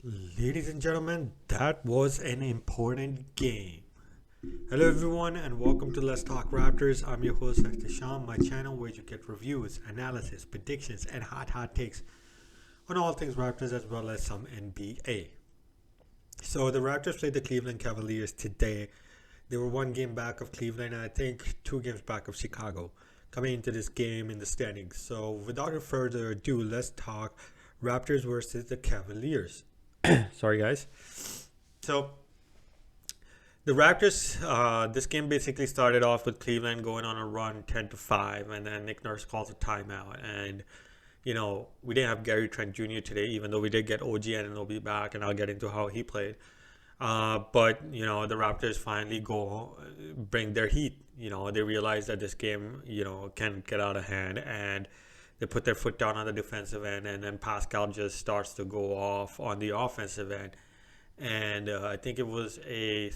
Ladies and gentlemen, that was an important game. Hello, everyone, and welcome to Let's Talk Raptors. I'm your host, Sham, my channel where you get reviews, analysis, predictions, and hot takes on all things Raptors as well as some NBA. So, the Raptors played the Cleveland Cavaliers today. They were one game back of Cleveland, and I think 2 games back of Chicago coming into this game in the standings. So, without further ado, let's talk Raptors versus the Cavaliers. Sorry, guys. So the Raptors, this game basically started off with Cleveland going on a run 10-5, and then Nick Nurse calls a timeout. And, we didn't have Gary Trent Jr. today, even though we did get OG Anunoby back, and I'll get into how he played. But the Raptors finally bring their heat. They realize that this game, can get out of hand, and they put their foot down on the defensive end, and then Pascal just starts to go off on the offensive end. And I think it was a,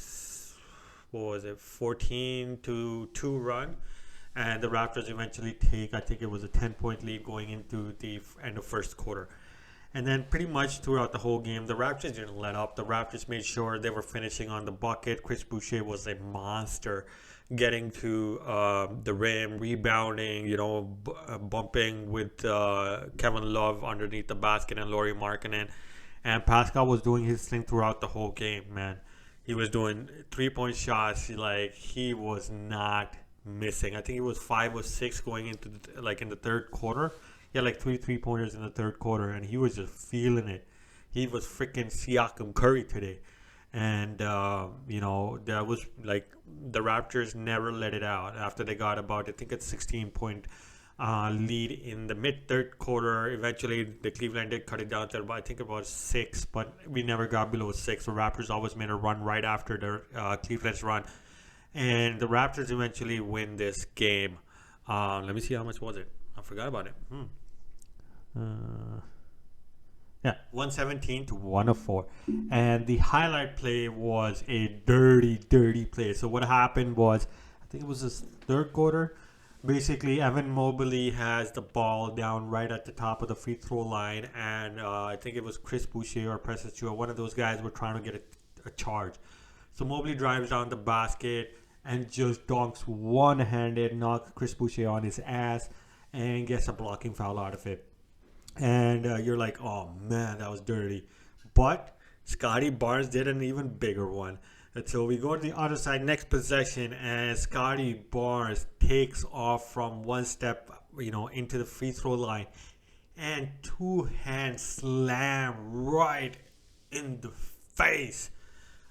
what was it, 14-2 run. And the Raptors eventually take, I think it was a 10-point lead going into the end of first quarter. And then pretty much throughout the whole game, the Raptors didn't let up. The Raptors made sure they were finishing on the bucket. Chris Boucher was a monster getting to the rim, rebounding, bumping with Kevin Love underneath the basket and Lauri Markkanen. And Pascal was doing his thing throughout the whole game, man. He was doing 3-point shots. Like, he was not missing. I think it was 5 or 6 going into in the third quarter. He had like 3 3-pointers in the third quarter, and he was just feeling it. He was freaking Siakam Curry today. And, that was like the Raptors never let it out after they got about, I think, a 16-point lead in the mid-third quarter. Eventually, the Cleveland did cut it down to about, I think, about 6, but we never got below 6. The Raptors always made a run right after the Cleveland's run. And the Raptors eventually win this game. Let me see, how much was it? I forgot about it. Yeah, 117-104. And the highlight play was a dirty play. So what happened was, I think it was this third quarter. Basically, Evan Mobley has the ball down right at the top of the free throw line. And I think it was Chris Boucher or Precious Chua. One of those guys were trying to get a charge. So Mobley drives down the basket and just dunks one-handed, knocks Chris Boucher on his ass, and gets a blocking foul out of it. And you're like, oh man, that was dirty. But Scotty Barnes did an even bigger one. And so we go to the other side, next possession, and Scotty Barnes takes off from one step, into the free throw line, and two-hand slam right in the face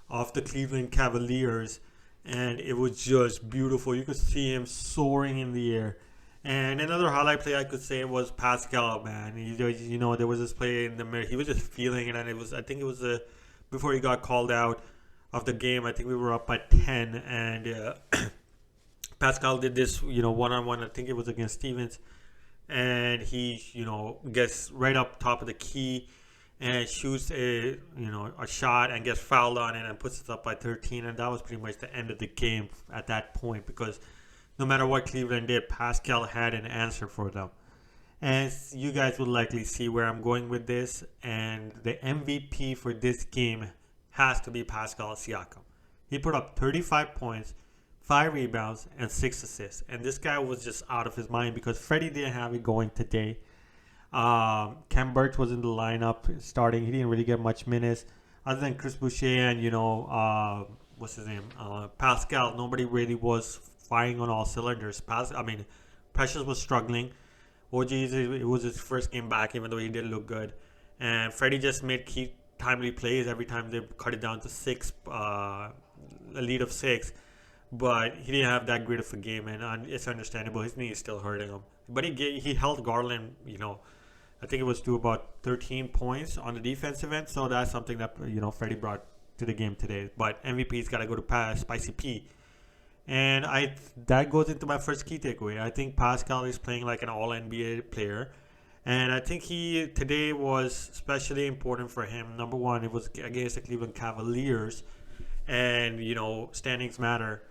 of the Cleveland Cavaliers. And it was just beautiful. You could see him soaring in the air. And another highlight play I could say was Pascal, man. There was this play in the mirror. He was just feeling it, and I think it was before he got called out of the game. I think we were up by 10, and Pascal did this, one-on-one. I think it was against Stevens, and he, gets right up top of the key and shoots a shot and gets fouled on it and puts it up by 13, and that was pretty much the end of the game at that point, because no matter what Cleveland did, Pascal had an answer for them. And you guys will likely see where I'm going with this. And the MVP for this game has to be Pascal Siakam. He put up 35 points, 5 rebounds, and 6 assists. And this guy was just out of his mind because Freddie didn't have it going today. Kem Birch was in the lineup starting. He didn't really get much minutes. Other than Chris Boucher and, what's his name? Pascal, nobody really was firing on all cylinders. Precious was struggling. OG, it was his first game back, even though he did look good. And Freddie just made key timely plays every time they cut it down to 6, a lead of 6. But he didn't have that great of a game, and it's understandable. His knee is still hurting him. But he held Garland, I think it was to about 13 points on the defensive end. So that's something that, Freddie brought to the game today. But MVP's got to go to Spicy P. And that goes into my first key takeaway. I think Pascal is playing like an all-NBA player. And I think today was especially important for him. Number one, it was against the Cleveland Cavaliers. And, standings matter.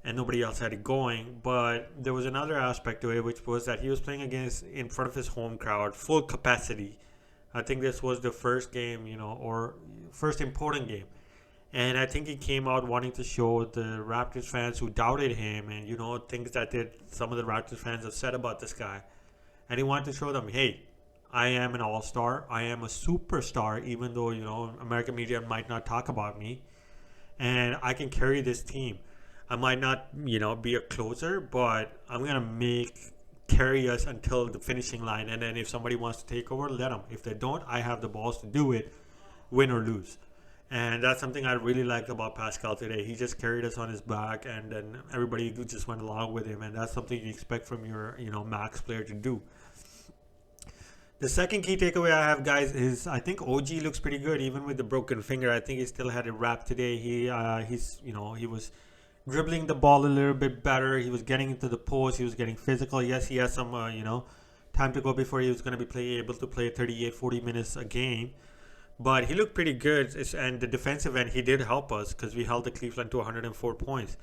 And nobody else had it going. But there was another aspect to it, which was that he was playing in front of his home crowd, full capacity. I think this was the first game, or first important game. And I think he came out wanting to show the Raptors fans who doubted him and, things that some of the Raptors fans have said about this guy. And he wanted to show them, hey, I am an all-star. I am a superstar, even though, American media might not talk about me. And I can carry this team. I might not, be a closer, but I'm going to carry us until the finishing line. And then if somebody wants to take over, let them. If they don't, I have the balls to do it, win or lose. And that's something I really liked about Pascal today. He just carried us on his back, and then everybody just went along with him. And that's something you expect from your, max player to do. The second key takeaway I have, guys, is I think OG looks pretty good, even with the broken finger. I think he still had it wrapped today. He was dribbling the ball a little bit better. He was getting into the post. He was getting physical. Yes, he has some, time to go before he was going to be able to play 38, 40 minutes a game. But he looked pretty good, and the defensive end, he did help us because we held the Cleveland to 104 points.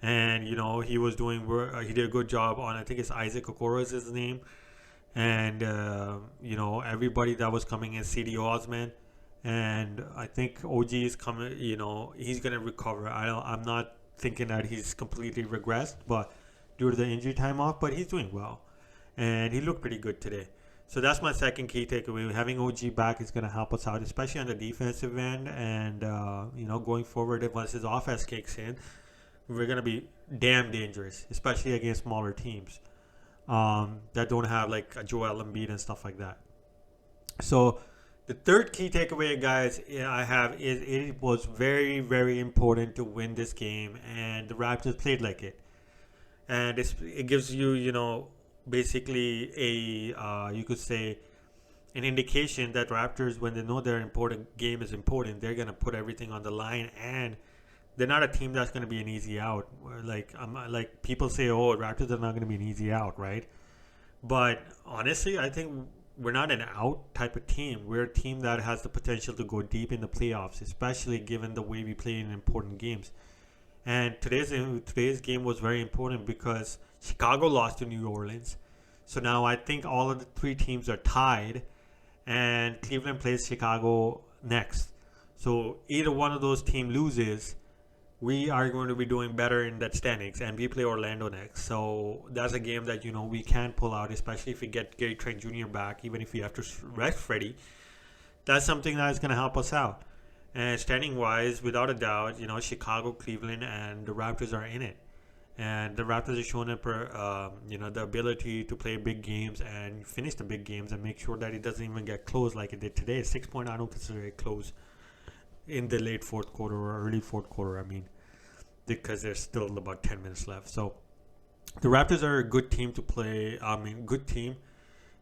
And, he was he did a good job on, I think it's Isaac Okoro is his name. And, everybody that was coming in, CD Osman. And I think OG is coming, he's going to recover. I'm not thinking that he's completely regressed, but due to the injury time off, but he's doing well. And he looked pretty good today. So that's my second key takeaway. Having OG back is going to help us out, especially on the defensive end. And, going forward, once his offense kicks in, we're going to be damn dangerous, especially against smaller teams that don't have like a Joel Embiid and stuff like that. So the third key takeaway, guys, I have is it was very, very important to win this game. And the Raptors played like it. And it gives you, basically you could say an indication that Raptors, when they know their important game is important, they're going to put everything on the line, and they're not a team that's going to be an easy out. Like people say, oh, Raptors are not going to be an easy out, right? But honestly, I think we're not an out type of team. We're a team that has the potential to go deep in the playoffs, especially given the way we play in important games. And today's game was very important because Chicago lost to New Orleans. So now I think all of the three teams are tied, and Cleveland plays Chicago next. So either one of those teams loses, we are going to be doing better in that standings, and we play Orlando next. So that's a game that, we can pull out, especially if we get Gary Trent Jr. back, even if we have to rest Freddie. That's something that is going to help us out. And standing-wise, without a doubt, Chicago, Cleveland, and the Raptors are in it. And the Raptors have shown the ability to play big games and finish the big games and make sure that it doesn't even get close like it did today. 6 point, I don't consider it close in the late fourth quarter or early fourth quarter, because there's still about 10 minutes left. So the Raptors are a good team to play. Good team.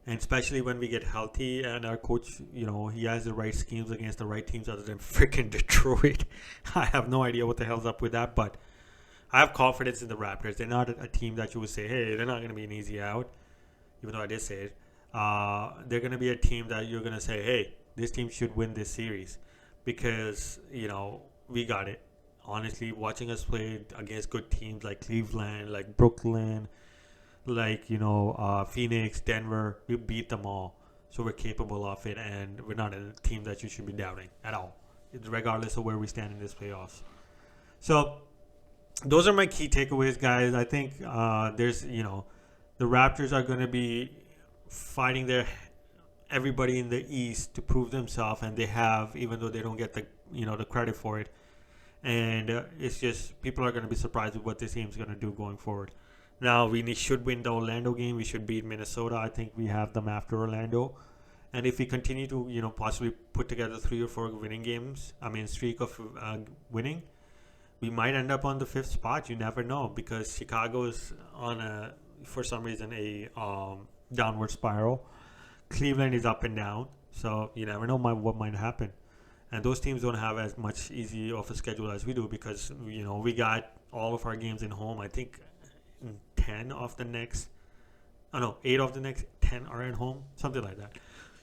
And especially when we get healthy and our coach, he has the right schemes against the right teams other than freaking Detroit. I have no idea what the hell's up with that, but I have confidence in the Raptors. They're not a team that you would say, hey, they're not going to be an easy out, even though I did say it. They're going to be a team that you're going to say, hey, this team should win this series because, we got it. Honestly, watching us play against good teams like Cleveland, like Brooklyn, like, Phoenix, Denver, we beat them all. So we're capable of it, and we're not a team that you should be doubting at all, regardless of where we stand in this playoffs. So those are my key takeaways, guys. I think there's, the Raptors are going to be fighting everybody in the East to prove themselves, and they have, even though they don't get the credit for it. And it's just people are going to be surprised with what this team's going to do going forward. Now, we should win the Orlando game. We should beat Minnesota. I think we have them after Orlando. And if we continue to, possibly put together 3 or 4 winning games, streak of winning, we might end up on the 5th spot. You never know, because Chicago is on for some reason, a downward spiral. Cleveland is up and down. So you never know what might happen. And those teams don't have as much easy of a schedule as we do because, we got all of our games in home. I think 8 of the next 10 are at home, something like that.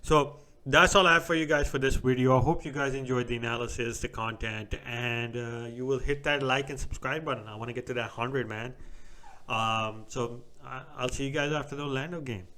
So that's all I have for you guys for this video. I hope you guys enjoyed the analysis, the content, and you will hit that like and subscribe button. I want to get to that 100, man. So I'll see you guys after the Orlando game.